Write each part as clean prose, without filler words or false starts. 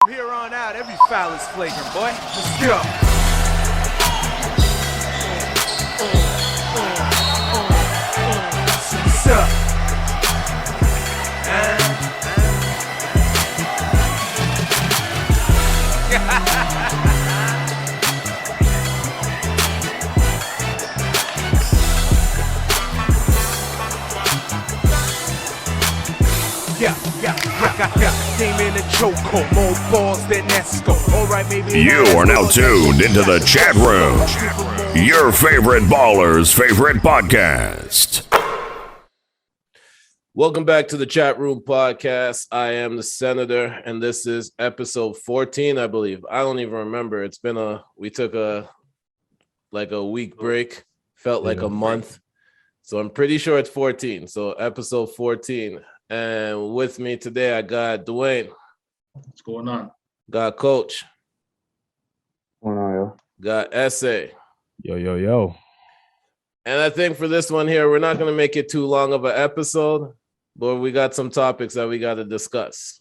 From here on out, every foul is flagrant, boy. Let's go. What's up? Came in a chokehold, more balls than Esco. All right, maybe you are now tuned into the chat room, your favorite baller's favorite podcast. Welcome back to the Chatroom Podcast. I am the Senator, and this is episode 14, I believe. I don't even remember. We took a week break, felt like a month. So I'm pretty sure it's 14. So episode 14. And with me today, I got Dewayne. What's going on? Got Coach. What's going on, yo? Got SA. Yo. And I think for this one here, we're not going to make it too long of an episode, but we got some topics that we got to discuss.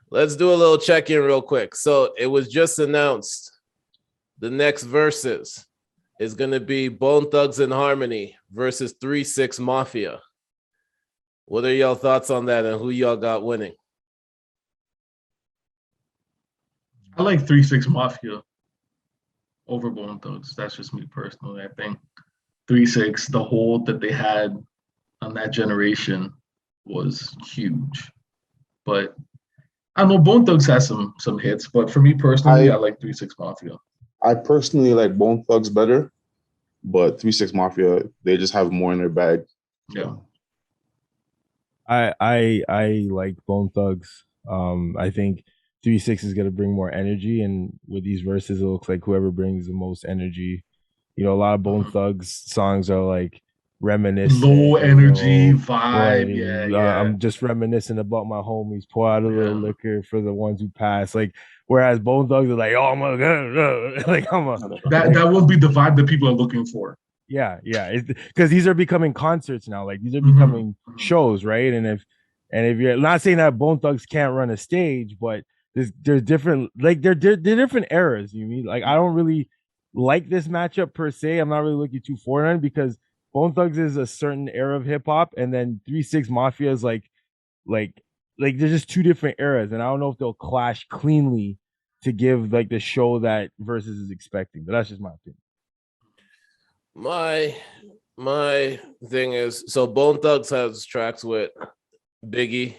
Let's do a little check-in real quick. So it was just announced the next Verzuz is going to be Bone Thugs and Harmony versus 3-6 Mafia. What are y'all thoughts on that, and who y'all got winning? I like 3-6 Mafia over Bone Thugs. That's just me personally. I think 3-6, the hold that they had on that generation was huge. But I know Bone Thugs has some hits, but for me personally, I like 3-6 Mafia. I personally like Bone Thugs better, but 3-6 Mafia, they just have more in their bag. Yeah. I like Bone Thugs. I think 3-6 is gonna bring more energy, and with these verses, it looks like whoever brings the most energy. You know, a lot of Bone Thugs songs are like reminiscent, low energy vibe. Yeah. I'm just reminiscing about my homies. Pour out a little liquor for the ones who pass. Like, whereas Bone Thugs are like, oh my god, like come on. That won't be the vibe that people are looking for. Yeah, because these are becoming concerts now. Like, these are becoming shows, right? And if you're not saying that Bone Thugs can't run a stage, but there's different, like they're different eras. You mean, like, I don't really like this matchup per se. I'm not really looking too forward on it because Bone Thugs is a certain era of hip hop, and then 3-6 Mafia is like they're just two different eras, and I don't know if they'll clash cleanly to give like the show that Verzuz is expecting. But that's just my opinion. My thing is, so Bone Thugs has tracks with Biggie,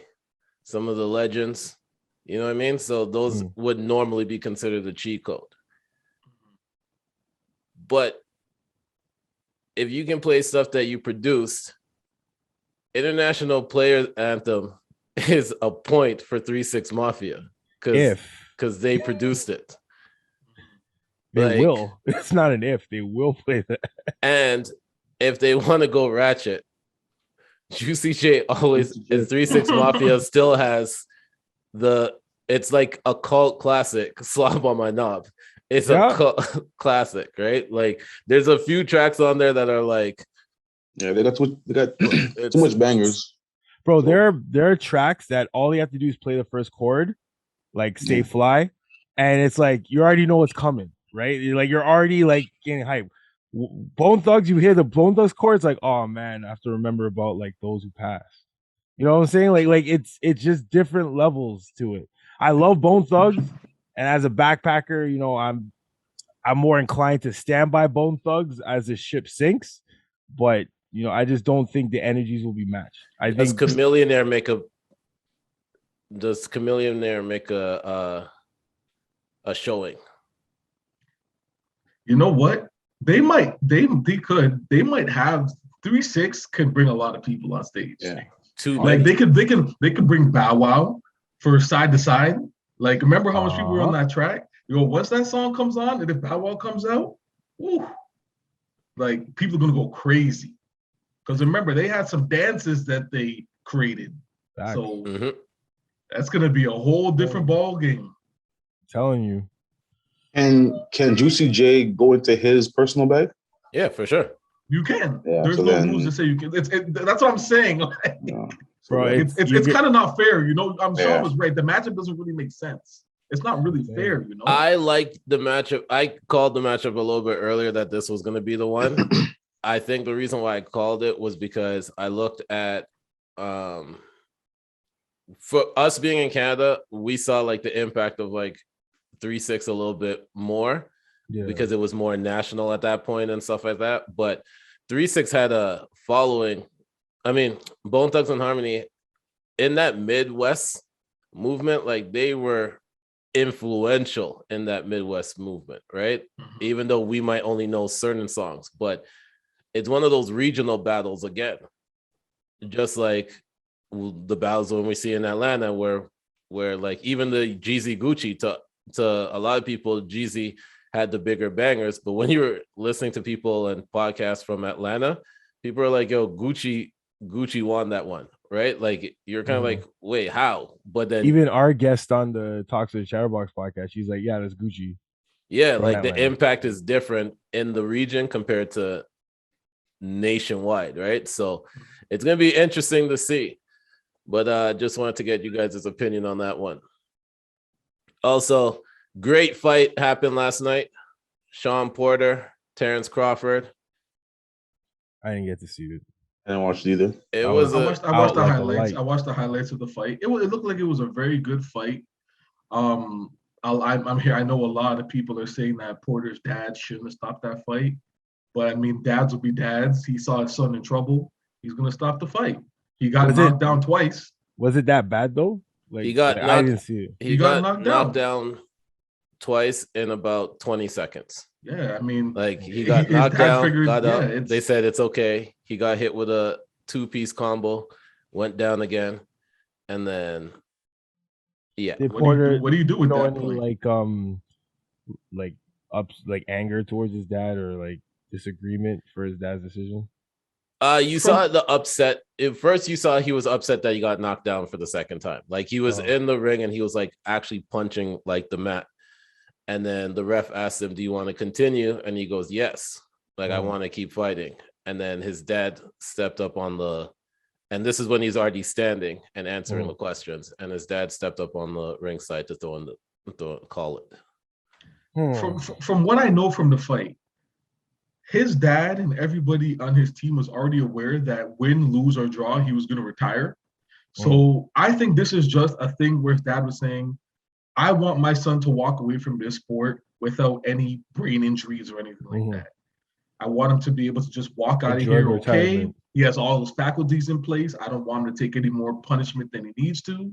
some of the legends, you know what I mean? So those would normally be considered a cheat code. But if you can play stuff that you produced, International Player Anthem is a point for 3-6 Mafia because they produced it. They will. It's not an if. They will play that. And if they want to go ratchet, Juicy J always in 3-6 Mafia still has it's like a cult classic, Slop on My Knob. It's a cult classic, right? Like, there's a few tracks on there that are like, they got too much bangers. Bro, there are tracks that all you have to do is play the first chord, like Stay Fly, and it's like you already know what's coming, right? You're already like getting hype. Bone Thugs, you hear the Bone Thugs chords, like, oh man, I have to remember about like those who passed. You know what I'm saying? Like it's just different levels to it. I love Bone Thugs, and as a backpacker, you know, I'm more inclined to stand by Bone Thugs as the ship sinks, but you know, I just don't think the energies will be matched. Does Chameleonaire make a showing? You know what? They might have 3-6 could bring a lot of people on stage. Yeah. They could bring Bow Wow for side to side. Like, remember how much people were on that track? You know, once that song comes on and if Bow Wow comes out, like, people are gonna go crazy. Because remember, they had some dances that they created. So that's gonna be a whole different ball game. I'm telling you. And can Juicy J go into his personal bag? Yeah, for sure. You can. Yeah, There's no rules to say you can. That's what I'm saying. So, Bro, yeah. It's kind of not fair, you know. I'm Yeah. Sean was right. The matchup doesn't really make sense. It's not really fair, you know. I liked the matchup. I called the matchup a little bit earlier that this was going to be the one. I think the reason why I called it was because I looked at, for us being in Canada, we saw like the impact of like 3-6 a little bit more because it was more national at that point and stuff like that. But 3-6 had a following. I mean, Bone Thugs and Harmony in that Midwest movement, like they were influential in that Midwest movement, right? Even though we might only know certain songs, but it's one of those regional battles again, just like the battles when we see in Atlanta, where like even the Jeezy Gucci to a lot of people, Jeezy had the bigger bangers, but when you were listening to people and podcasts from Atlanta, people are like, "Yo, Gucci won that one." Right? Like you're kind of like, wait, how? But then even our guest on the Talks with the Chatterbox podcast, she's like, yeah, that's Gucci. Yeah, From like Atlanta. the impact is different in the region compared to nationwide, right? So it's gonna be interesting to see. But just wanted to get you guys' opinion on that one. Also, great fight happened last night. Shawn Porter, Terrance Crawford. I didn't get to see it. I didn't watch it either. It I was I watched the like a highlights. light. I watched the highlights of the fight. It looked like it was a very good fight. I'm here. I know a lot of people are saying that Porter's dad shouldn't have stopped that fight, but I mean, dads will be dads. He saw his son in trouble. He's gonna stop the fight. He got knocked down twice. Was it that bad though? Like He got I didn't see it. He got knocked down twice in about 20 seconds. Yeah, I mean, like he got knocked down, figured, got up. They said it's okay. He got hit with a 2-piece combo, went down again, and then Did Porter, what do you do with that any point? like anger towards his dad or like disagreement for his dad's decision? You saw the upset. At first, you saw he was upset that he got knocked down for the second time. Like he was in the ring and he was like actually punching like the mat. And then the ref asked him, "Do you want to continue?" And he goes, "Yes. Like I want to keep fighting." And then his dad stepped up and this is when he's already standing and answering the questions. And his dad stepped up on the ringside to call it. From what I know from the fight, his dad and everybody on his team was already aware that win, lose, or draw, he was going to retire. So I think this is just a thing where his dad was saying, I want my son to walk away from this sport without any brain injuries or anything like that. I want him to be able to just walk out of here okay. He has all those faculties in place. I don't want him to take any more punishment than he needs to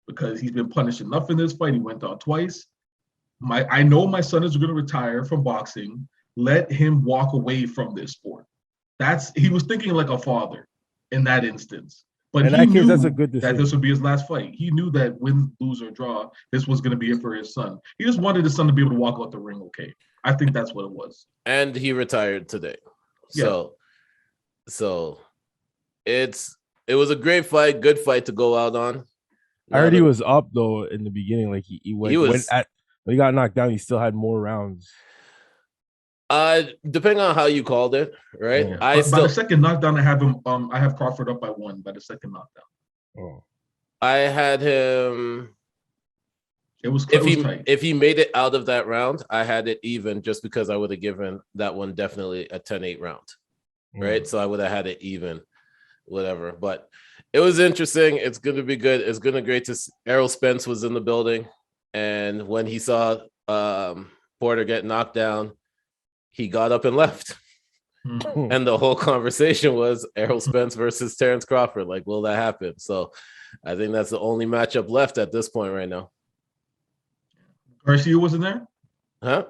because he's been punished enough in this fight. He went down twice. I know my son is going to retire from boxing. Let him walk away from this sport. He was thinking like a father in that instance. But in that case, that's a good decision. That this would be his last fight. He knew that win, lose, or draw, this was going to be it for his son. He just wanted his son to be able to walk out the ring okay. I think that's what it was. And he retired today. So it was a great fight, good fight to go out on. I heard he was up though in the beginning. Like when he got knocked down, he still had more rounds. Depending on how you called it, right? Yeah. By the second knockdown, I have Crawford up by 1 by the second knockdown. I had him. It was tight. If he made it out of that round, I had it even just because I would have given that one definitely a 10-8 round, right? So I would have had it even, whatever. But it was interesting. It's going to be good. It's going to be great to see. Errol Spence was in the building, and when he saw Porter get knocked down, he got up and left. And the whole conversation was Errol Spence versus Terrance Crawford. Like, will that happen? So I think that's the only matchup left at this point right now. Garcia wasn't there? Huh?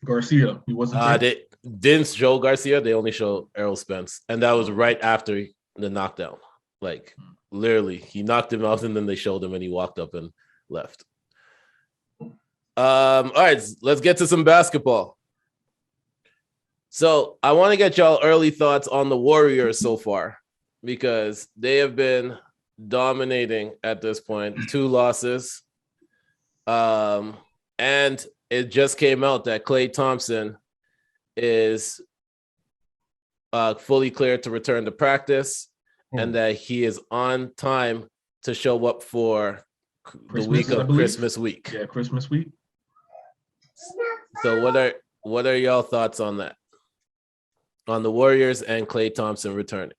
Garcia, he wasn't there? They didn't show Garcia. They only showed Errol Spence. And that was right after the knockdown. Like, literally, he knocked him out and then they showed him and he walked up and left. All right, let's get to some basketball. So I want to get y'all early thoughts on the Warriors so far because they have been dominating at this point. 2 losses. And it just came out that Klay Thompson is fully cleared to return to practice. and that he is on time to show up for the week of Christmas week. Yeah, Christmas week. So what are y'all thoughts on that? On the Warriors and Klay Thompson returning?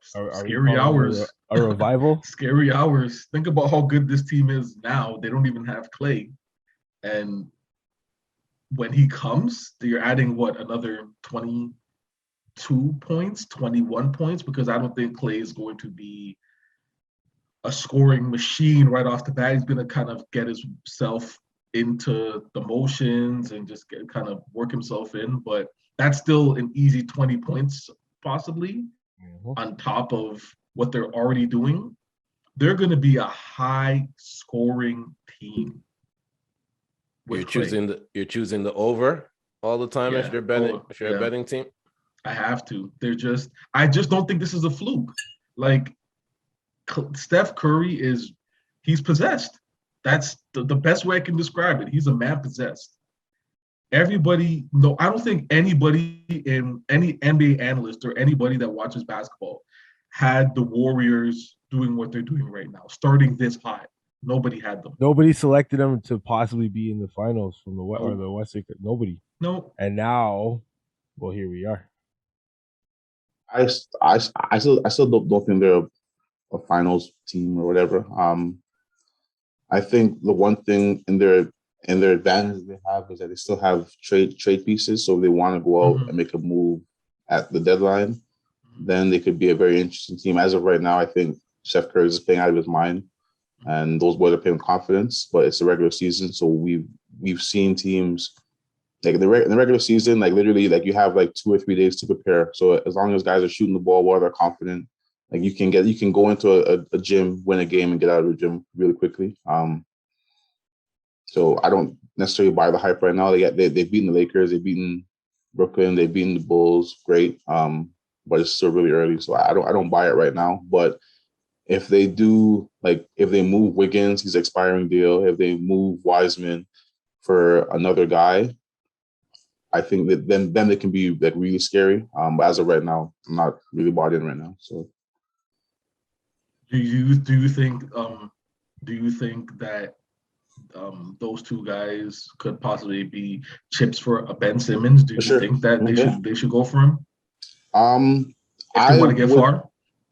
Scary hours. A revival? Scary hours. Think about how good this team is now. They don't even have Klay. And when he comes, you're adding another 22 points, 21 points, because I don't think Klay is going to be a scoring machine right off the bat. He's going to kind of get himself into the motions and just kind of work himself in. But that's still an easy 20 points possibly on top of what they're already doing. They're going to be a high scoring team. You're choosing the over all the time if you're betting. If you're a betting team, I have to. I just don't think this is a fluke. Like Steph Curry he's possessed. That's the best way I can describe it. He's a man possessed. I don't think anybody in any NBA analyst or anybody that watches basketball had the Warriors doing what they're doing right now, starting this high. Nobody had them. Nobody selected them to possibly be in the finals from the West or the Western. Nobody. No. And now, well, here we are. I still don't think they're a finals team or whatever. I think the one thing in their advantage they have is that they still have trade pieces. So if they want to go out and make a move at the deadline, then they could be a very interesting team. As of right now, I think Steph Curry is playing out of his mind, and those boys are playing with confidence. But it's a regular season, so we've seen teams like in the regular season, like literally, like you have like 2 or 3 days to prepare. So as long as guys are shooting the ball while they're confident, like you can go into a gym, win a game, and get out of the gym really quickly. So I don't necessarily buy the hype right now. They've beaten the Lakers, they've beaten Brooklyn, they've beaten the Bulls, great. But it's still really early, so I don't buy it right now. But if they do, like if they move Wiggins, he's expiring deal. If they move Wiseman for another guy, I think that then they can be like really scary. But as of right now, I'm not really bought in right now. So do you think that those two guys could possibly be chips for a Ben Simmons? Do you think that they should go for him? If they want to get far?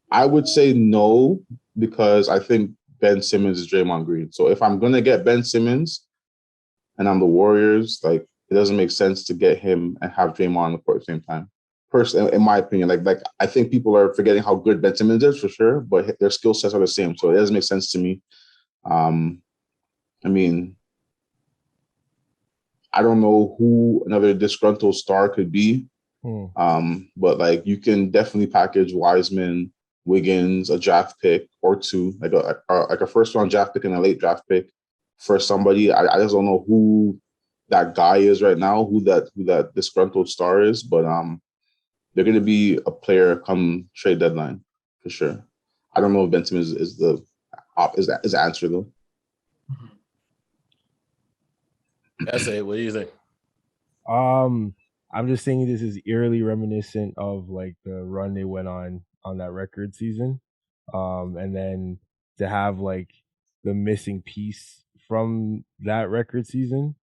I would say no, because I think Ben Simmons is Draymond Green. So if I'm gonna get Ben Simmons and I'm the Warriors, like it doesn't make sense to get him and have Draymond on the court at the same time. Personally, in my opinion, like I think people are forgetting how good Ben Simmons is for sure, but their skill sets are the same. So it doesn't make sense to me. I mean, I don't know who another disgruntled star could be. But like you can definitely package Wiseman, Wiggins, a draft pick or two, like a first round draft pick and a late draft pick for somebody. I just don't know who that guy is right now, who that disgruntled star is, but they're gonna be a player come trade deadline for sure. I don't know if Ben Simmons is the answer though. SA, what do you think? I'm just thinking this is eerily reminiscent of like the run they went on that record season. And then to have like the missing piece from that record season.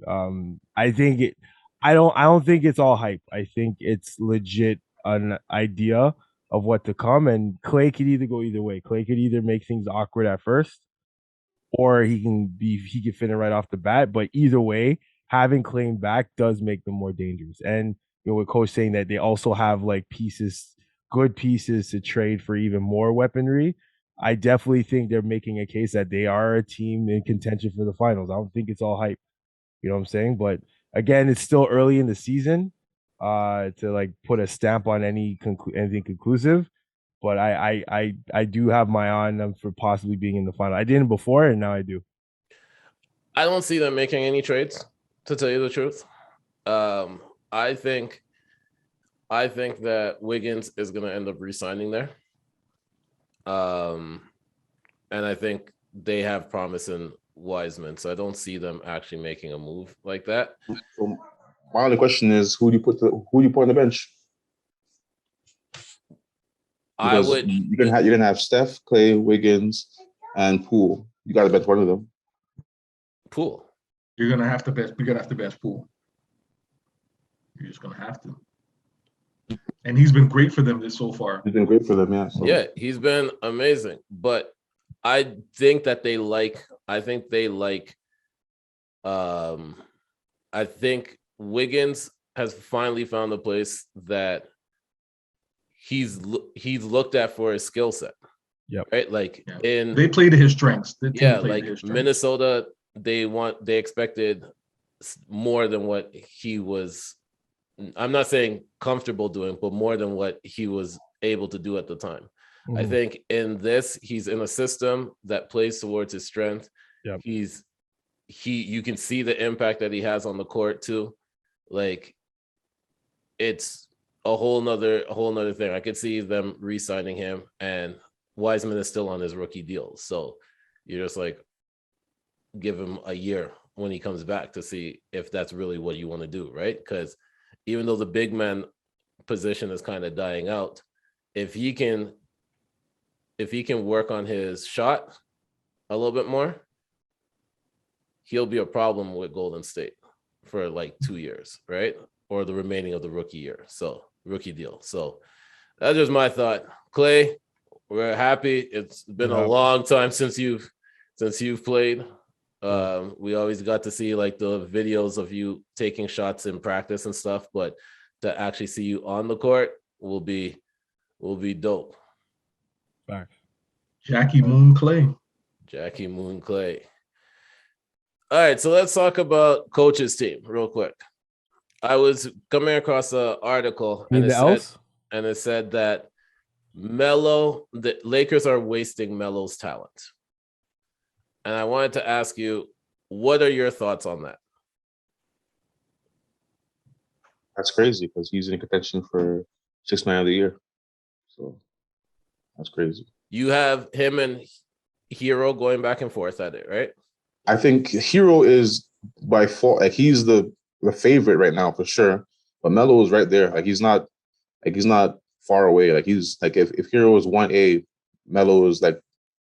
I don't think it's all hype. I think it's legit an idea of what to come, and Klay could either go either way. Klay could either make things awkward at first, or he can fit it right off the bat. But either way, having Klay back does make them more dangerous. And with Coach saying that they also have like good pieces to trade for even more weaponry, I definitely think they're making a case that they are a team in contention for the finals. I don't think it's all hype. You know what I'm saying? But again, it's still early in the season to like put a stamp on anything conclusive. But I do have my eye on them for possibly being in the final. I didn't before, and now I do. I don't see them making any trades, to tell you the truth. I think that Wiggins is going to end up re-signing there. And I think they have promise in Wiseman, so I don't see them actually making a move like that. So my only question is, who do you put on the bench? Because you're gonna have Steph, Klay, Wiggins, and Poole. You got to bet one of them. Poole. You're gonna have to bet. You're gonna have to bet Poole. You're just gonna have to. And he's been great for them so far. He's been great for them, yeah. So. Yeah, he's been amazing. But I think that they like. I think Wiggins has finally found a place that he's looked at for his skill set. Yep. Right. Like they play to his strengths. Like Minnesota, they expected more than what he was. I'm not saying comfortable doing, but more than what he was able to do at the time. Mm-hmm. I think in this, he's in a system that plays towards his strength. Yep. You can see the impact that he has on the court too. Like it's a whole nother thing. I could see them re-signing him, and Wiseman is still on his rookie deal. So you're just like, give him a year when he comes back to see if that's really what you want to do, right? Because even though the big man position is kind of dying out, if he can work on his shot a little bit more, he'll be a problem with Golden State for like 2 years, right? Or the remaining of the rookie deal. So that's just my thought. Klay, we're happy. It's been a long time since you've played. We always got to see like the videos of you taking shots in practice and stuff, but to actually see you on the court will be dope. Back. Jackie Moon Klay. All right, so let's talk about coach's team real quick. I was coming across an article and it said that the Lakers are wasting Melo's talent. And I wanted to ask you, what are your thoughts on that? That's crazy because he's in contention for 6th Man of the Year. So that's crazy. You have him and Hero going back and forth at it, right? I think Hero is by far, like he's the favorite right now for sure. But Melo is right there. Like he's not far away. Like he's like if Hero is 1A, Melo is like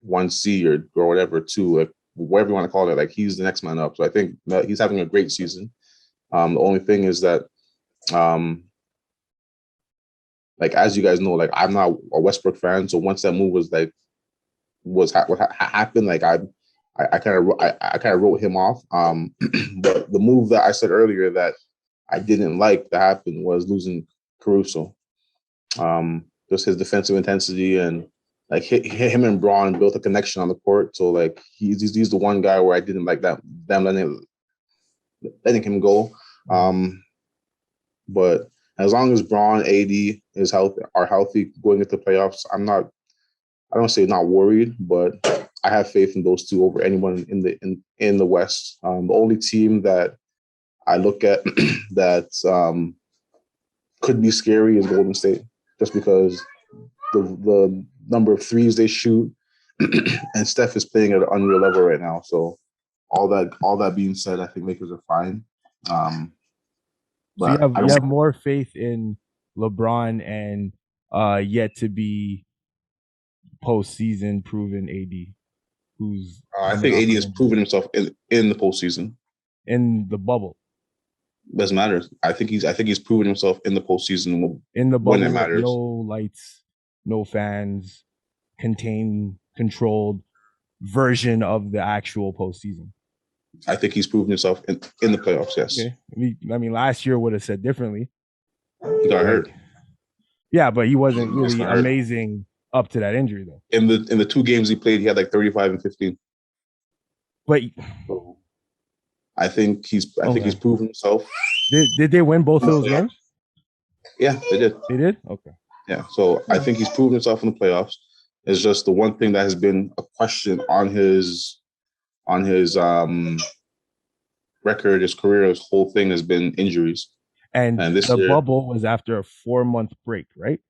1C or whatever, 2, like whatever you want to call it. Like he's the next man up. So I think he's having a great season. The only thing is that, like as you guys know, like I'm not a Westbrook fan. So once that move what happened, like I kind of wrote him off. But the move that I said earlier that I didn't like that happened was losing Caruso. Just his defensive intensity and like him and Braun built a connection on the court. So like he's the one guy where I didn't like them letting him go. But as long as Braun, AD are healthy going into the playoffs, I don't say not worried, but I have faith in those two over anyone in the West. The only team that I look at that could be scary is Golden State, just because the number of threes they shoot, and Steph is playing at an unreal level right now. So all that being said, I think Lakers are fine. But so you have more faith in LeBron and yet to be postseason proven AD, who's I think AD has proven himself in the postseason. In the bubble. Doesn't matter. I think he's proven himself in the postseason. In the bubble, when it matters. No lights, no fans, controlled version of the actual postseason. I think he's proven himself in the playoffs. Yes. Okay. I mean, last year would have said differently. He got hurt. Yeah, but he wasn't really amazing up to that injury though. In the 2 games he played, he had like 35 and 15. But so I think he's proven himself. Did they win both of those games? Yeah, they did. They did? Okay. Yeah. So I think he's proven himself in the playoffs. It's just the one thing that has been a question on his record, his career, his whole thing has been injuries. And this year, bubble was after a 4-month break, right?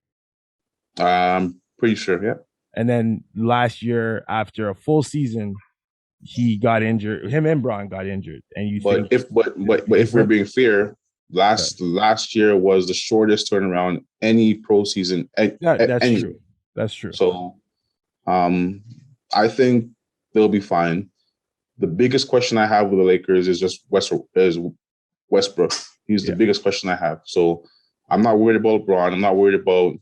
I'm pretty sure, yeah. And then last year, after a full season, he got injured. Him and Braun got injured. And if we're being fair, last year was the shortest turnaround any pro season. That's true. That's true. So, I think they'll be fine. The biggest question I have with the Lakers is just Westbrook. He's the biggest question I have. So I'm not worried about LeBron. I'm not worried about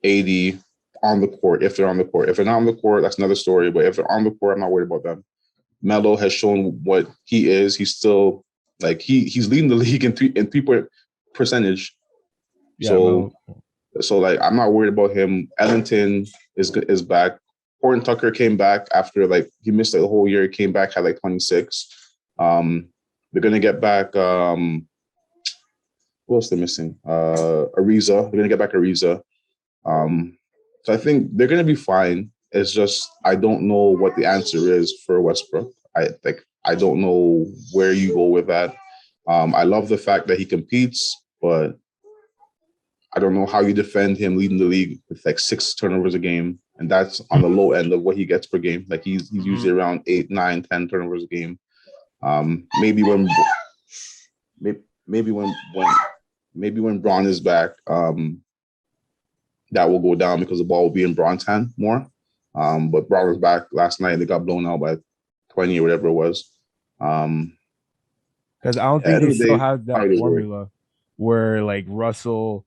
AD on the court, if they're on the court. If they're not on the court, that's another story. But if they're on the court, I'm not worried about them. Melo has shown what he is. He's still like he's leading the league in three-point percentage. Yeah, so like I'm not worried about him. Ellington is back. Horton Tucker came back after like he missed like the whole year. He came back, had like 26. They're gonna get back who else they're missing? Ariza. They're gonna get back Ariza. So I think they're gonna be fine. It's just I don't know what the answer is for Westbrook. I don't know where you go with that. I love the fact that he competes, but I don't know how you defend him leading the league with like 6 turnovers a game, and that's on the low end of what he gets per game. Like he's usually around 8, 9, 10 turnovers a game. Maybe when Braun is back, that will go down because the ball will be in Braun's hand more. But Braun was back last night. They got blown out by 20 or whatever it was. Because I don't think they still have that formula where like Russell,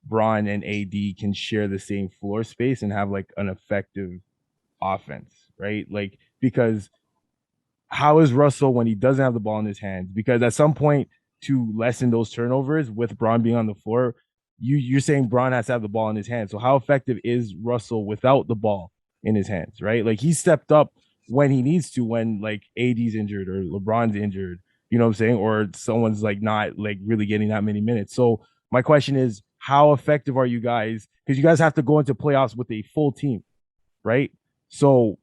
Braun, and AD can share the same floor space and have like an effective offense, right? Like, because how is Russell when he doesn't have the ball in his hands? Because at some point to lessen those turnovers with Braun being on the floor, you're saying Braun has to have the ball in his hands. So how effective is Russell without the ball in his hands, right? Like he stepped up when he needs to, when like AD's injured or LeBron's injured, you know what I'm saying? Or someone's like not like really getting that many minutes. So my question is, how effective are you guys? Because you guys have to go into playoffs with a full team, right? So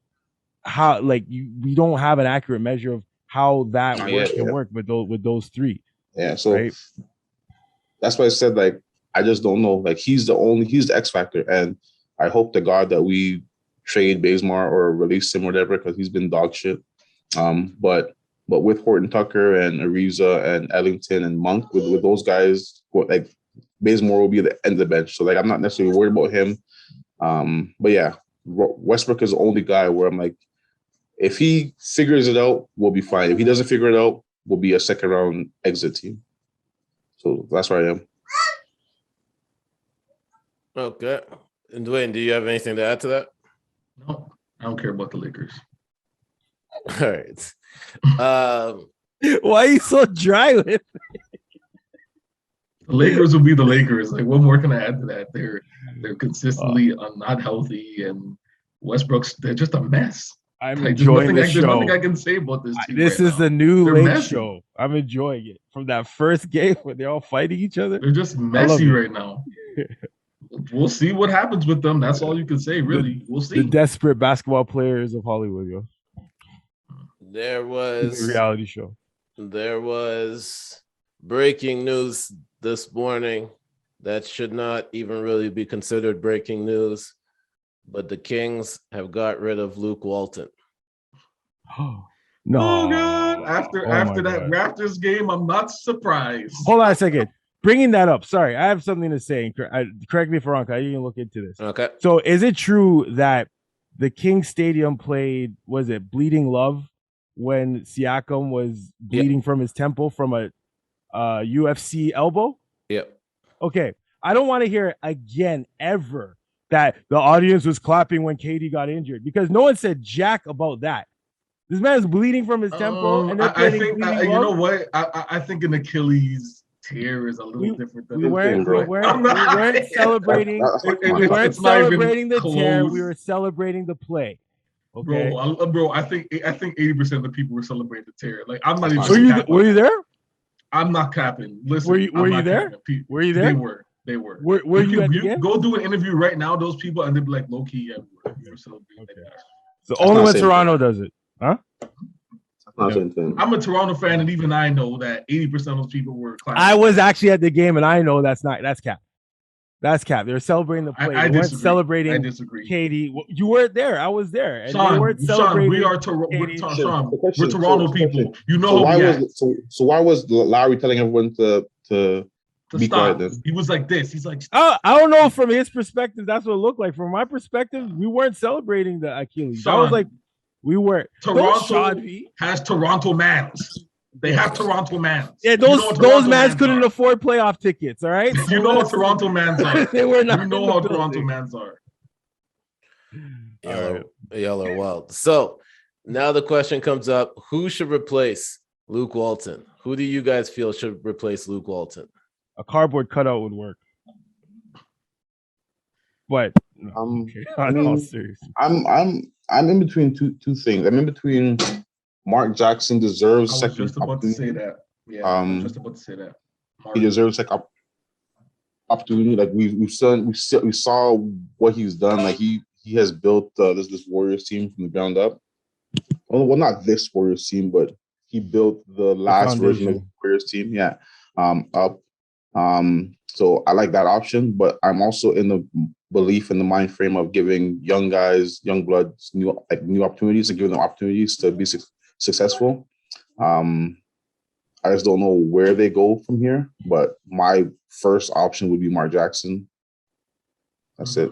how like we don't have an accurate measure of how that can work with those three. Yeah, so that's why I said like I just don't know. Like he's the X factor, and I hope to God that we trade Bazemore or release him or whatever because he's been dog shit. But with Horton Tucker and Ariza and Ellington and Monk, with those guys, like Bazemore will be at the end of the bench. So like I'm not necessarily worried about him. But yeah, Westbrook is the only guy where I'm like, if he figures it out, we'll be fine. If he doesn't figure it out, we'll be a second round exit team. So that's where I am. Okay. And Dwayne, do you have anything to add to that? No, I don't care about the Lakers. All right. Why are you so dry with it? The Lakers will be the Lakers. Like, what more can I add to that? They're consistently not healthy, and they're just a mess. I'm enjoying the show. There's nothing I can say about this team. This is the new Lake show. I'm enjoying it. From that first game where they're all fighting each other. They're just messy right now. We'll see what happens with them. That's all you can say, really. We'll see. The desperate basketball players of Hollywood, yo. There was a reality show. There was breaking news this morning that should not even really be considered breaking news, but the Kings have got rid of Luke Walton. No. Oh, God. After that Raptors game, I'm not surprised. Hold on a second. Bringing that up, sorry, I have something to say. Correct me if I'm wrong, I didn't look into this. Okay. So is it true that the King Stadium played, was it Bleeding Love, when Siakam was bleeding from his temple from a UFC elbow? Yep. Okay. I don't want to hear again ever that the audience was clapping when KD got injured, because no one said jack about that. This man is bleeding from his temple, and I think you know what? I think an Achilles tear is a little different than we weren't celebrating. We weren't celebrating the tear. We were celebrating the play. Okay, bro. I think 80% of the people were celebrating the tear. Like I'm not even. Were you there? I'm not capping. Listen, were you there? Were you there? They were. Were you at the game? Go do an interview right now. Those people, and they'd be like, low key, yeah, we were celebrating. Okay. So only when Toronto does it, huh? I'm a Toronto fan, and even I know that 80% of those people were clapping. I was actually at the game, and I know that's cap. That's cap. They were celebrating the play. They weren't celebrating. I disagree. KD, you weren't there. I was there. And Sean, they weren't celebrating. We are we're Toronto people. You know. So why was Lowry telling everyone to Be quiet then. He was like this. He's like, I don't know from his perspective. That's what it looked like. From my perspective, we weren't celebrating the Achilles. That was like we were. Toronto has Toronto mans. They have Toronto mans. Yeah, those mans couldn't afford playoff tickets. All right, you know how Toronto mans are. They were not. You know how Toronto mans are. Y'all are wild. So now the question comes up: who should replace Luke Walton? Who do you guys feel should replace Luke Walton? A cardboard cutout would work. But I'm in between two things. I'm in between. Mark Jackson deserves second. Just about to say that. Yeah, just about to say that. He deserves second opportunity. Like we saw what he's done. Like he has built this Warriors team from the ground up. Well, not this Warriors team, but he built the last version of the Warriors team. Yeah, up. So I like that option, but I'm also in the belief in the mind frame of giving young guys, young bloods, new opportunities and giving them opportunities to be successful. I just don't know where they go from here, but my first option would be Mark Jackson. That's it.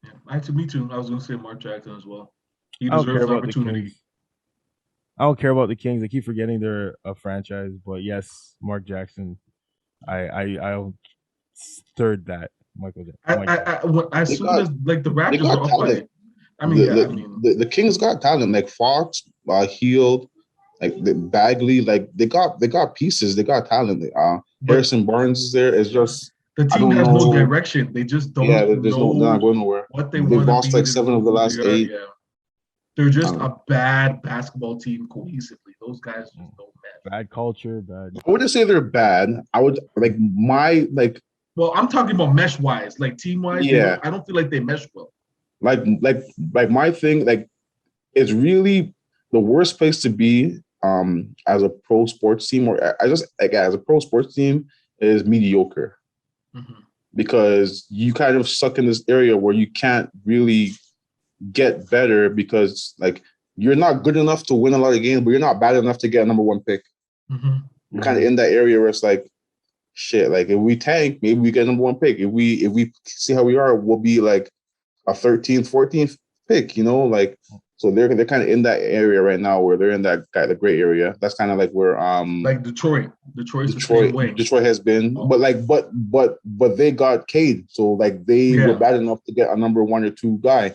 Yeah, me too. I was going to say Mark Jackson as well. He deserves the opportunity. I don't care about the Kings. I keep forgetting they're a franchise, but yes, Mark Jackson. I'll third that. Michael Jackson. As soon as like the Raptors are up by, the Kings got talent like Fox, Hield, like the Bagley, like they got pieces, they got talent. Harrison Barnes is there. It's just the team has no direction. They just don't. Yeah, they're not going nowhere. What they want. They've lost like 7 of the last 8. Yeah. They're just a bad basketball team cohesively. Those guys just don't match. Bad culture, bad. I wouldn't say they're bad. I would Well, I'm talking about mesh wise, like team wise. Yeah, I don't feel like they mesh well. Like my thing, like it's really the worst place to be as a pro sports team, or as a pro sports team is mediocre, because you kind of suck in this area where you can't really get better because like you're not good enough to win a lot of games, but you're not bad enough to get a number 1 pick. You're kind of in that area where it's like, shit, like if we tank, maybe we get number 1 pick. If we see how we are, we'll be like a 13th, 14th pick, you know, like so they're kind of in that area right now where they're in the gray area. That's kind of like where like Detroit has been, but they got Cade, so like they were bad enough to get a number 1 or 2 guy.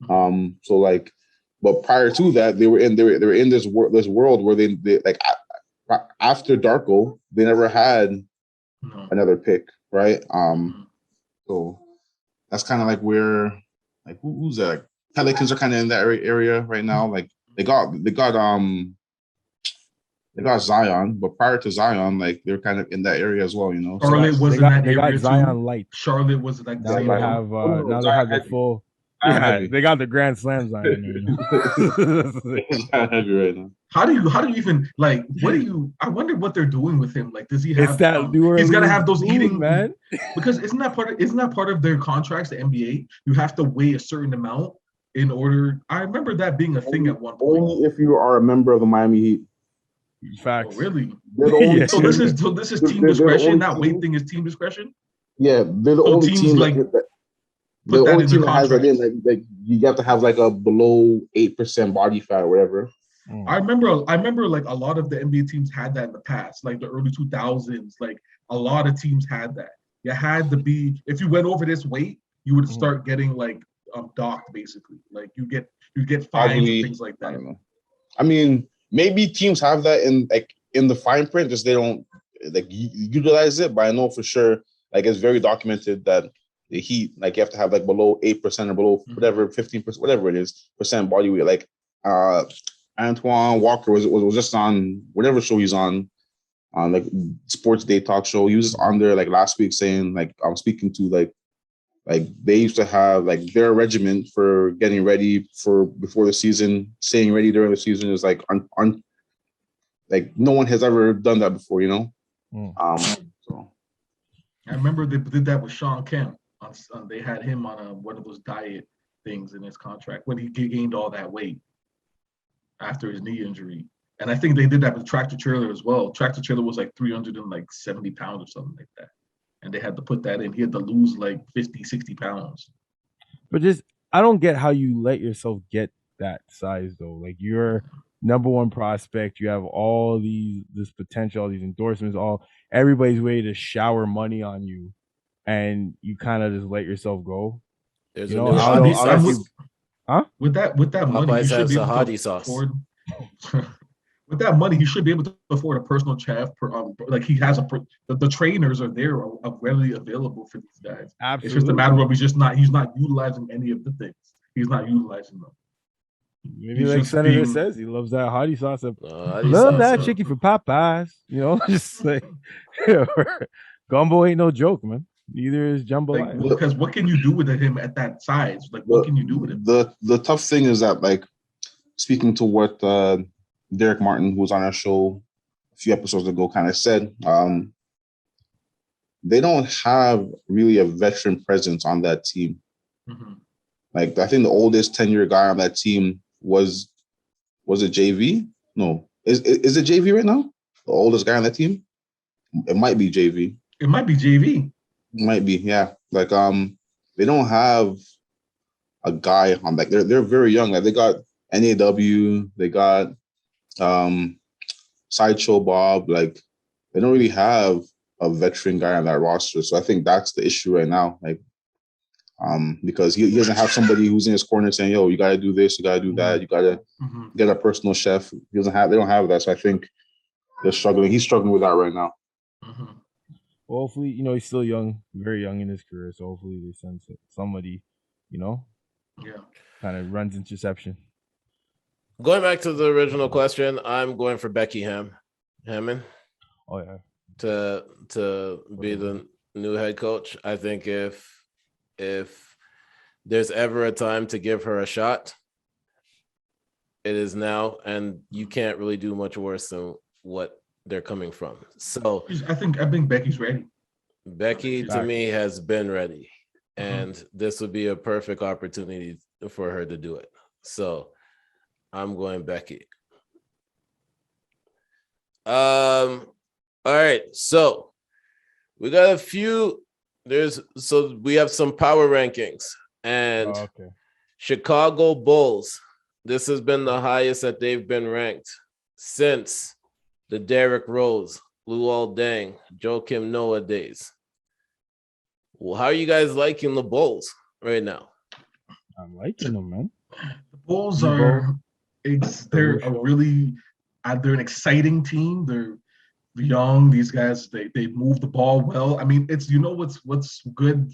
So like, but prior to that, they were in this world where they like after Darko, they never had another pick, right? So that's kind of like where, like who's that? Like, Pelicans are kind of in that area right now. Like they got Zion, but prior to Zion, like they're kind of in that area as well, you know. Charlotte was in that area. They got Zion light. Charlotte was like now they have the full. Yeah, they got the Grand Slams on right now. How do you even like? I wonder what they're doing with him. Like, does he have? He's gotta have those eating, man. Because isn't that part of their contracts? The NBA, you have to weigh a certain amount in order. I remember that being a thing at one point. Only if you are a member of the Miami Heat. Facts. Oh, really? So this is team discretion. That weight thing is team discretion. Yeah, they're the only team like. The only team that has that in, like you have to have like a below 8% body fat or whatever. I remember like a lot of the NBA teams had that in the past, like the early 2000s. Like a lot of teams had that. You had to be, if you went over this weight, you would start getting like docked basically. Like you get fines and things like that. I don't know. I mean, maybe teams have that in the fine print, just they don't like utilize it. But I know for sure, like it's very documented that the Heat, like you have to have like below 8% or below whatever 15%, whatever it is, percent body weight. Like Antoine Walker was just on whatever show he's on like Sports Day talk show. He was on there like last week saying like I'm speaking to like they used to have like their regimen for getting ready for before the season, staying ready during the season is like like no one has ever done that before, you know. So I remember they did that with Shawn Kemp. They had him on one of those diet things in his contract when he gained all that weight after his knee injury. And I think they did that with Tractor Trailer as well. Tractor Trailer was like 370 pounds or something like that. And they had to put that in. He had to lose like 50, 60 pounds. But I don't get how you let yourself get that size though. Like you're number one prospect. You have all this potential, all these endorsements, everybody's ready to shower money on you, and you kind of just let yourself go. There's you a know, new hottie sauce. With that money, you should be able to afford. With that money, he should be able to afford a personal chef. Like he has the trainers are there, are readily available for these guys. Absolutely. It's just a matter of he's not utilizing any of the things. He's not utilizing them. Maybe like Senator says, he loves that hottie sauce. Love that chicken for Popeyes. You know, just like gumbo ain't no joke, man. Neither is jambalaya. Like, because what can you do with him at that size? Like, what can you do with him? The tough thing is that, like, speaking to what Derek Martin, who was on our show a few episodes ago, kind of said, they don't have really a veteran presence on that team. Mm-hmm. Like, I think the oldest 10-year guy on that team was it JV? No. Is it JV right now? The oldest guy on that team? It might be JV. It might be JV. It might be, yeah. Like, they don't have a guy on, like, they're very young. Like, they got NAW, they got Sideshow Bob. Like, they don't really have a veteran guy on that roster. So I think that's the issue right now. Like, because he doesn't have somebody who's in his corner saying, yo, you got to do this, you got to do that, you got to get a personal chef. They don't have that. So I think they're struggling. He's struggling with that right now. Mm-hmm. Well, hopefully, you know, he's still young, very young in his career. So hopefully they send somebody, you know, kind of runs interception. Going back to the original question, I'm going for Becky Hammond. Oh yeah. To be the new head coach. I think if there's ever a time to give her a shot, it is now, and you can't really do much worse than what they're coming from. So I think Becky's ready. Becky to me has been ready, and this would be a perfect opportunity for her to do it. So I'm going Becky. All right, so we got a few. We have some power rankings, and Chicago Bulls. This has been the highest that they've been ranked since the Derrick Rose, Luol Deng, Joakim Noah days. Well, how are you guys liking the Bulls right now? I'm liking them, man. The Bulls they're an exciting team. They're young. These guys, they move the ball well. I mean, it's, you know, what's good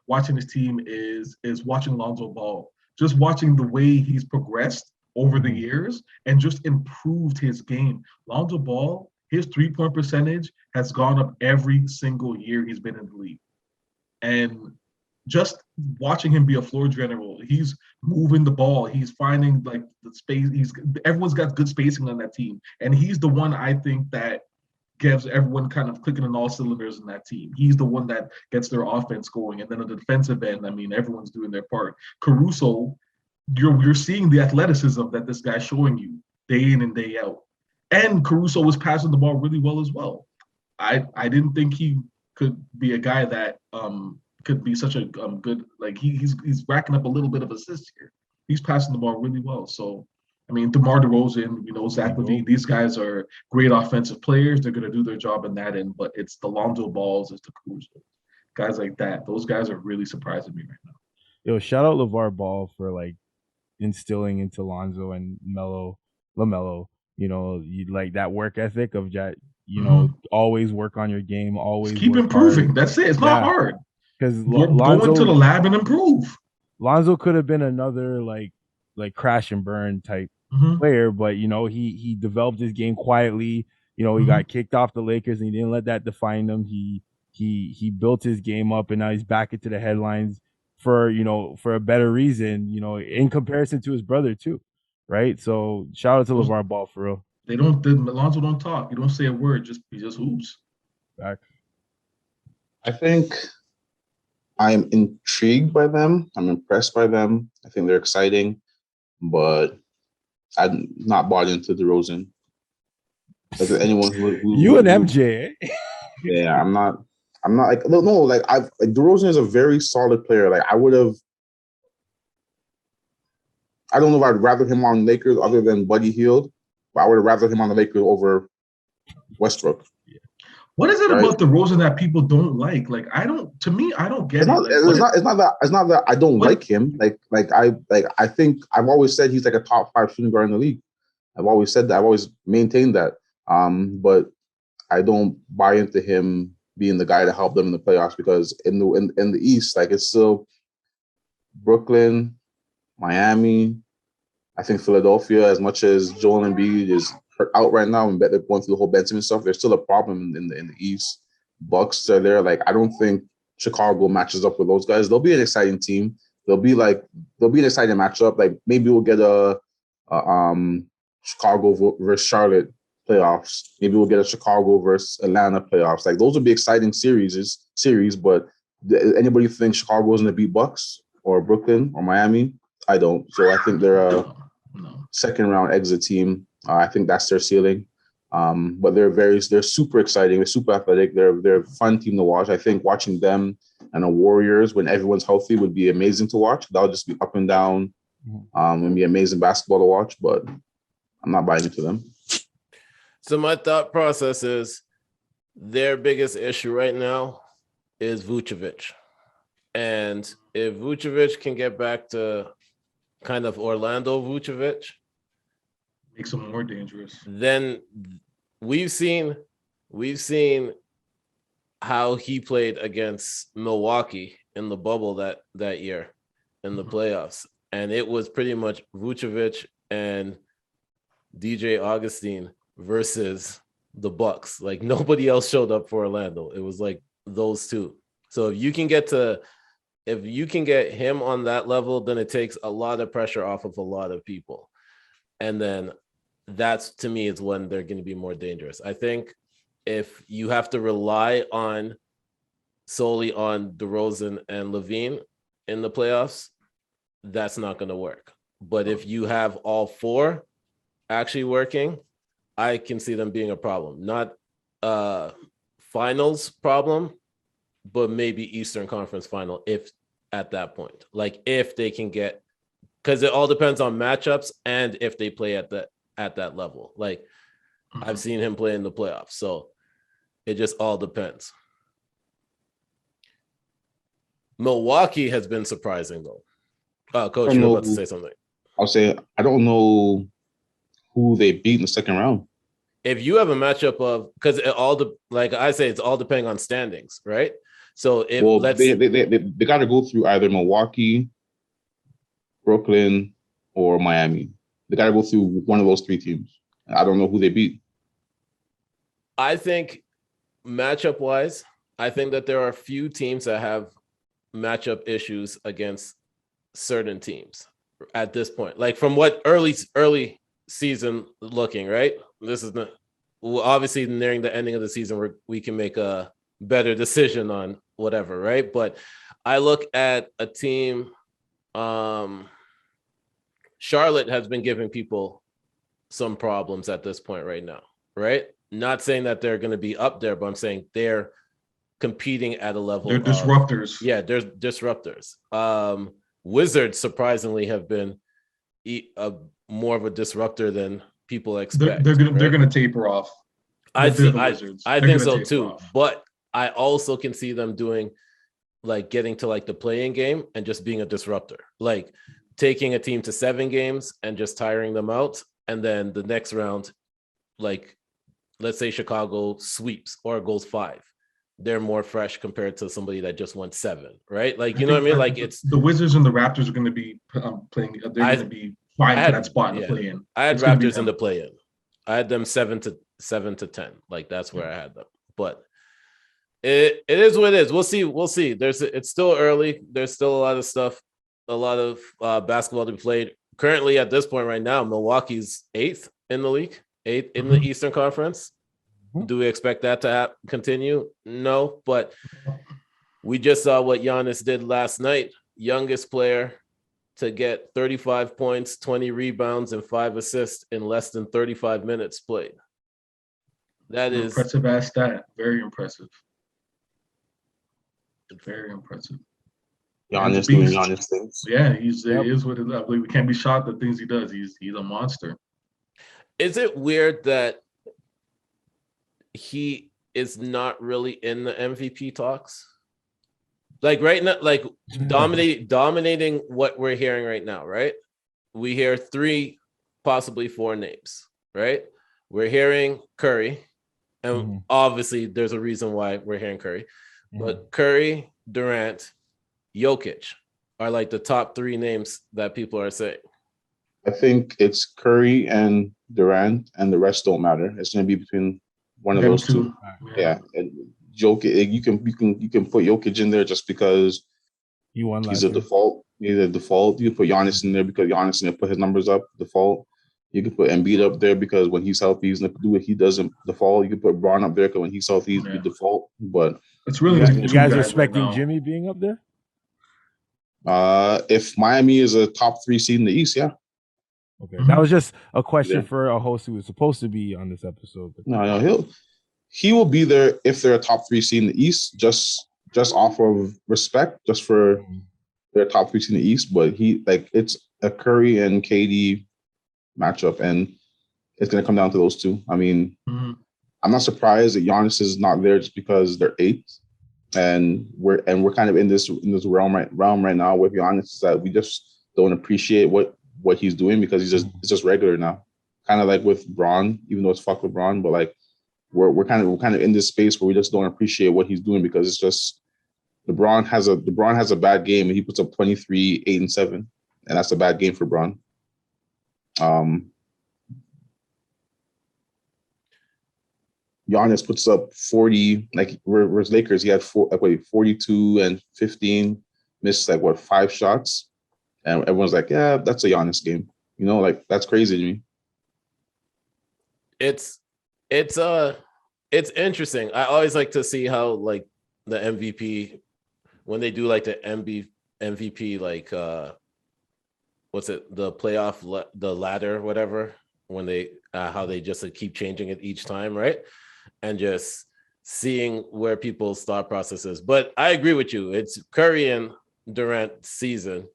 watching this team is watching Lonzo Ball. Just watching the way he's progressed over the years and just improved his game. Lonzo Ball, his 3-point percentage has gone up every single year he's been in the league. And just watching him be a floor general, he's moving the ball, he's finding like the space, everyone's got good spacing on that team. And he's the one, I think, that gives everyone kind of clicking on all cylinders in that team. He's the one that gets their offense going. And then on the defensive end, I mean, everyone's doing their part. Caruso, you're seeing the athleticism that this guy's showing you day in and day out. And Caruso was passing the ball really well as well. I didn't think he could be a guy that could be such a good, like he's racking up a little bit of assists here. He's passing the ball really well. So, I mean, DeMar DeRozan, you know, Zach LaVine, these guys are great offensive players. They're going to do their job in that end, but it's the Lonzo Balls, it's the Caruso. Guys like that, those guys are really surprising me right now. Yo, shout out LeVar Ball for like instilling into Lonzo and LaMelo, you know, like that work ethic of that, you know, always work on your game, always just keep improving. Hard. That's it. It's not hard. Because go into the lab and improve. Lonzo could have been another like crash and burn type player, but you know, he developed his game quietly. You know, he got kicked off the Lakers and he didn't let that define him. He built his game up and now he's back into the headlines for a better reason, you know, in comparison to his brother too. Right. So shout out to LeVar Ball for real. Lonzo don't talk. He don't say a word, he just hoops. Back. I think I'm intrigued by them. I'm impressed by them. I think they're exciting, but I'm not bought into DeRozan. Like anyone you and MJ. Yeah, I'm not like no, like DeRozan is a very solid player. Like I don't know if I'd rather him on Lakers other than Buddy Hield, but I would have rather him on the Lakers over Westbrook. What is it about DeRozan that people don't like? Like I don't get it. It's not that I don't like him. I think I've always said he's like a top 5 shooting guard in the league. I've always said that. I've always maintained that. But I don't buy into him being the guy to help them in the playoffs because in the East, like it's still Brooklyn, Miami, I think Philadelphia. As much as Joel Embiid is hurt out right now and they're going through the whole Ben Simmons stuff, there's still a problem in the East. Bucks are there. Like I don't think Chicago matches up with those guys. They'll be an exciting team. They'll be an exciting matchup. Like maybe we'll get a Chicago versus Charlotte playoffs. Maybe we'll get a Chicago versus Atlanta playoffs. Like those would be exciting series. But anybody think Chicago is going to beat Bucks or Brooklyn or Miami? I don't. So I think they're a second round exit team. I think that's their ceiling. But they're super exciting. They're super athletic. They're a fun team to watch. I think watching them and the Warriors when everyone's healthy would be amazing to watch. That'll just be up and down. And be amazing basketball to watch. But I'm not buying into them. So my thought process is their biggest issue right now is Vucevic. And if Vucevic can get back to kind of Orlando Vucevic, makes him more dangerous. Then we've seen how he played against Milwaukee in the bubble that year in the playoffs. And it was pretty much Vucevic and DJ Augustine versus the Bucks. Like nobody else showed up for Orlando. It was like those two. So if you can get him on that level, then it takes a lot of pressure off of a lot of people. And then that's, to me, is when they're going to be more dangerous. I think if you have to rely solely on DeRozan and LaVine in the playoffs, that's not going to work. But if you have all four actually working, I can see them being a problem. Not finals problem, but maybe Eastern Conference final if at that point. Like if they can get, because it all depends on matchups and if they play at that level. Like I've seen him play in the playoffs, so it just all depends. Milwaukee has been surprising though. Coach, you were about to say something. I'll say I don't know who they beat in the second round. If you have a matchup of, because like I say, it's all depending on standings, right? So if they got to go through either Milwaukee, Brooklyn, or Miami. They got to go through one of those three teams. I don't know who they beat. I think matchup wise, I think that there are a few teams that have matchup issues against certain teams at this point. Like from what early season looking, right? This is obviously nearing the ending of the season where we can make a better decision on whatever, right? But I look at a team, Charlotte has been giving people some problems at this point right now, right? Not saying that they're going to be up there, but I'm saying they're competing at a level. They're disruptors. Yeah, they're disruptors. Wizards surprisingly have been more of a disruptor than people expect. They're gonna taper off. I think so too. But I also can see them doing like getting to like the play-in game and just being a disruptor, like taking a team to 7 games and just tiring them out, and then the next round, like let's say Chicago sweeps or goes 5. They're more fresh compared to somebody that just went 7, right? Like, you know what I mean? Like it's the Wizards and the Raptors are going to be playing. They're going to be fighting for that spot in the play-in. I had Raptors in the play-in. I had them 7 to 10. Like that's where I had them. But it is what it is. We'll see. It's still early. There's still a lot of stuff, a lot of basketball to be played. Currently, at this point right now, Milwaukee's 8th in the league, 8th in the Eastern Conference. Do we expect that to continue? No, but we just saw what Giannis did last night. Youngest player to get 35 points, 20 rebounds, and 5 assists in less than 35 minutes played. That is impressive ass stat. Very impressive. Very impressive. Giannis doing Giannis things. Yeah, he is what it is. I believe we can't be shocked at things he does. He's a monster. Is it weird that he is not really in the MVP talks? Like right now, like dominating what we're hearing right now, right? We hear 3, possibly 4 names, right? We're hearing Curry, and obviously there's a reason why we're hearing Curry, but Curry, Durant, Jokic are like the top 3 names that people are saying. I think it's Curry and Durant, and the rest don't matter. It's going to be between one of those two. Yeah, and Jokic, you can put Jokic in there just because he's a default. He's a default. You can put Giannis in there because Giannis in there put his numbers up. Default. You can put Embiid up there because when he's healthy, he's going to do what he doesn't default. You can put Braun up there because when he's healthy, he's the default. But it's really you guys respecting right Jimmy being up there. If Miami is a top 3 seed in the East, yeah. Okay, that was just a question for a host who was supposed to be on this episode. No, he will be there if they're a top 3 seed in the East, just off of respect, just for their top 3 seed in the East. But it's a Curry and KD matchup, and it's going to come down to those two. I mean, I'm not surprised that Giannis is not there just because they're 8th, and we're kind of in this realm right now with Giannis, is that we just don't appreciate what he's doing because it's just regular now. Kind of like with Braun, even though it's fuck with Braun, but like we're kind of in this space where we just don't appreciate what he's doing because it's just LeBron has a bad game and he puts up 23, 8 and 7, and that's a bad game for Braun. Giannis puts up 40, like whereas Lakers, he had 42 and 15, missed 5 shots, and everyone's like, yeah, that's a Giannis game. You know, like that's crazy to me. It's interesting. I always like to see how like the MVP, when they do like the MVP, like what's it, the playoff, the ladder, whatever, when they how they just keep changing it each time, right? And just seeing where people's thought process is. But I agree with you. It's Curry and Durant season.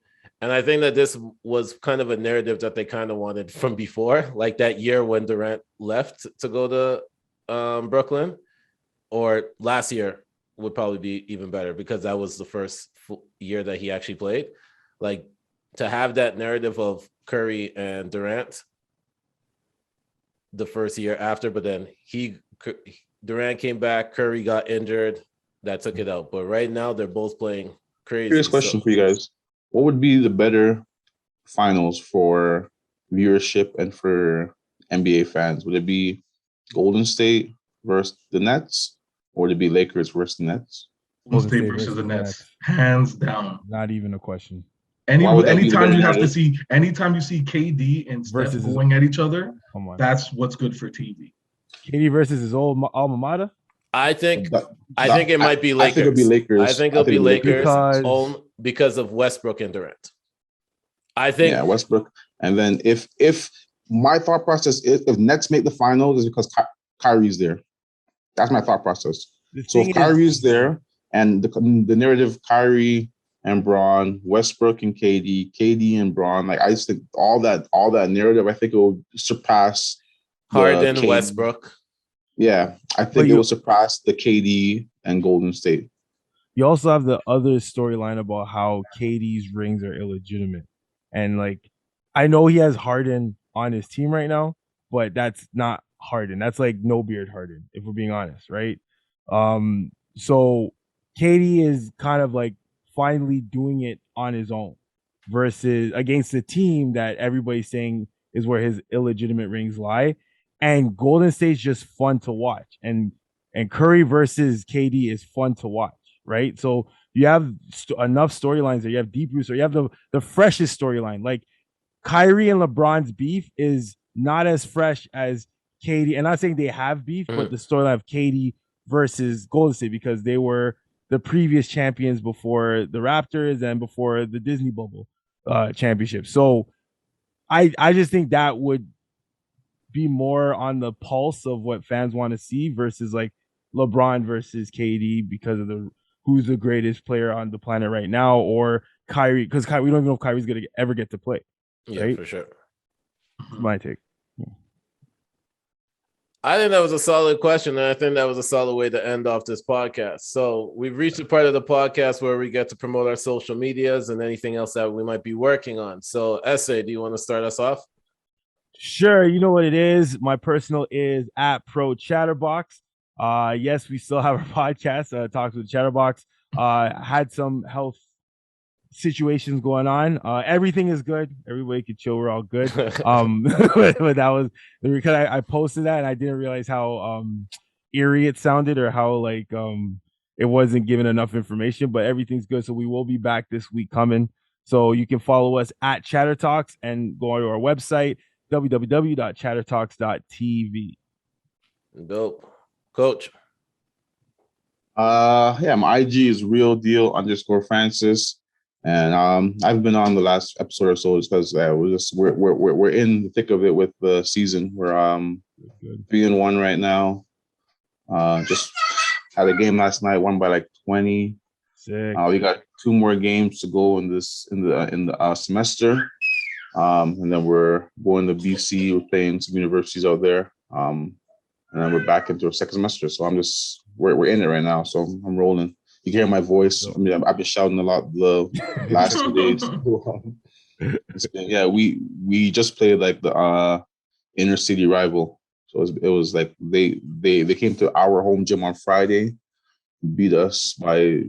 And I think that this was kind of a narrative that they kind of wanted from before, like that year when Durant left to go to Brooklyn, or last year would probably be even better because that was the first year that he actually played. Like to have that narrative of Curry and Durant the first year after, but then Durant came back, Curry got injured, that took it out. But right now they're both playing crazy. Here's a question for you guys. What would be the better finals for viewership and for NBA fans? Would it be Golden State versus the Nets, or would it be Lakers versus the Nets? Golden State versus the Nets, hands down. Not even a question. Anytime you see KD and Steph going at each other, that's what's good for TV. KD versus his old alma mater. I think it might be Lakers. I think it'll be Lakers. I think it'll be Lakers because of Westbrook and Durant. I think Westbrook. And then if my thought process is if Nets make the finals is because Kyrie's there. That's my thought process. So if Kyrie's there and the narrative Kyrie and Braun, Westbrook and KD and Braun, like I just think all that narrative, I think it will surpass Harden, Westbrook. Yeah, I think it will surpass the KD and Golden State. You also have the other storyline about how KD's rings are illegitimate. And like, I know he has Harden on his team right now, but that's not Harden. That's like no beard Harden, if we're being honest, right? So KD is kind of like finally doing it on his own versus against the team that everybody's saying is where his illegitimate rings lie. And Golden State's just fun to watch. And Curry versus KD is fun to watch, right? So you have enough storylines there. You have deep roots, or you have the freshest storyline. Like Kyrie and LeBron's beef is not as fresh as KD. And I'm not saying they have beef, but the storyline of KD versus Golden State, because they were the previous champions before the Raptors and before the Disney bubble. championship. So I just think that would be more on the pulse of what fans want to see versus like LeBron versus KD because of the who's the greatest player on the planet right now, or Kyrie, because we don't even know if Kyrie's gonna ever get to play. Yeah, right? for sure. That's my take. I think that was a solid question, and I think that was a solid way to end off this podcast. So we've reached the part of the podcast where we get to promote our social medias and anything else that we might be working on. So, SA, do you want to start us off? Sure. You know what it is. My personal is at Pro Chatterbox. Yes, we still have our podcast, Talks with Chatterbox. Had some health situations going on. Everything is good. Everybody can chill. We're all good. But that was because I posted that and I didn't realize how eerie it sounded, or how like it wasn't giving enough information. But everything's good. So we will be back this week coming. So you can follow us at Chatter Talks and go to our website, www.chattertalks.tv. Dope. Coach. Yeah, my IG is real_deal_Francis. And I've been on the last episode or so because we're in the thick of it with the season. We're 3-1 right now. Just had a game last night, won by like 20. We got 2 more games to go in the semester, and then we're going to BC. We're playing some universities out there, and then we're back into our second semester. So we're in it right now. So I'm rolling. You can hear my voice. I mean, I've been shouting a lot the last 2 days. Yeah, we just played like the inner city rival. So it was like they came to our home gym on Friday, beat us by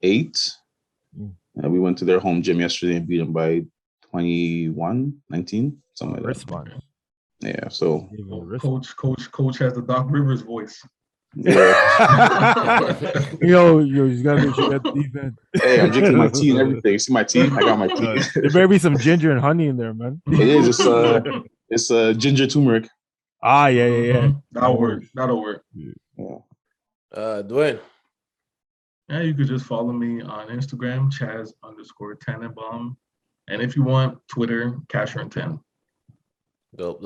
8. And we went to their home gym yesterday and beat them by 21-19, something like that. Yeah, so Coach has the Doc Rivers voice. Yeah. you just gotta make sure you got the defense. Hey, I'm drinking my tea and everything. See my tea? I got my tea. There better be some ginger and honey in there, man. It is. It's ginger turmeric. Yeah. That'll work. Yeah. Dwayne. Yeah, you could just follow me on Instagram, Chaz_Tannenbaum. And if you want, Twitter, Casher10. Dope.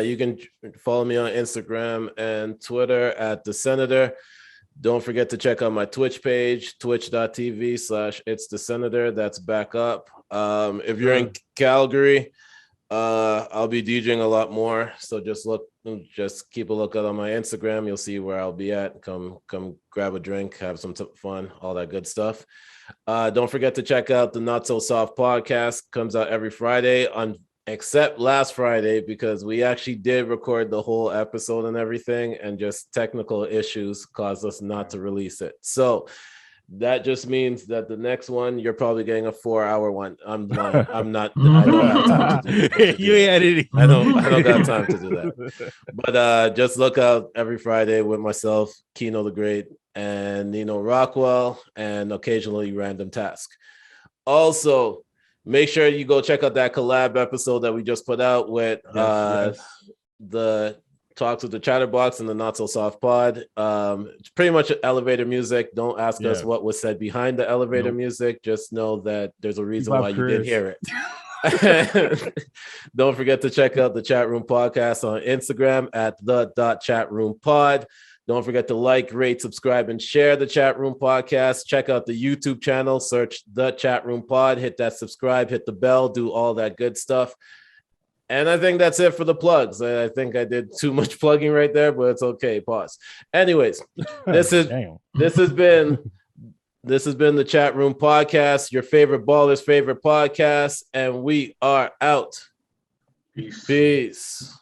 You can follow me on Instagram and Twitter at The Senator. Don't forget to check out my Twitch page, twitch.tv/It's The Senator. That's back up. If you're in Calgary, I'll be DJing a lot more. So just keep a lookout on my Instagram. You'll see where I'll be at. Come grab a drink, have some fun, all that good stuff. Don't forget to check out the Not So Soft podcast. Comes out every Friday except last Friday, because we actually did record the whole episode and everything, and just technical issues caused us not to release it. So that just means that the next one, you're probably getting a 4-hour one. I'm not. I don't have time to do that. You ain't editing. I don't got time to do that. But just look out every Friday with myself, Kino the Great, and Nino Rockwell, and occasionally Random Task. Also, make sure you go check out that collab episode that we just put out with the Talks with the Chatterbox and the Not So Soft Pod. It's pretty much elevator music. Don't ask us what was said behind the elevator music. Just know that there's a reason why you did hear it. Don't forget to check out the Chatroom Podcast on Instagram at the.chatroompod. Don't forget to like, rate, subscribe, and share the Chatroom Podcast. Check out the YouTube channel. Search the Chatroom Pod. Hit that subscribe, hit the bell, do all that good stuff. And I think that's it for the plugs. I think I did too much plugging right there, but it's okay. Pause. Anyways, this has been the Chatroom Podcast, your favorite baller's favorite podcast, and we are out. Peace. Peace.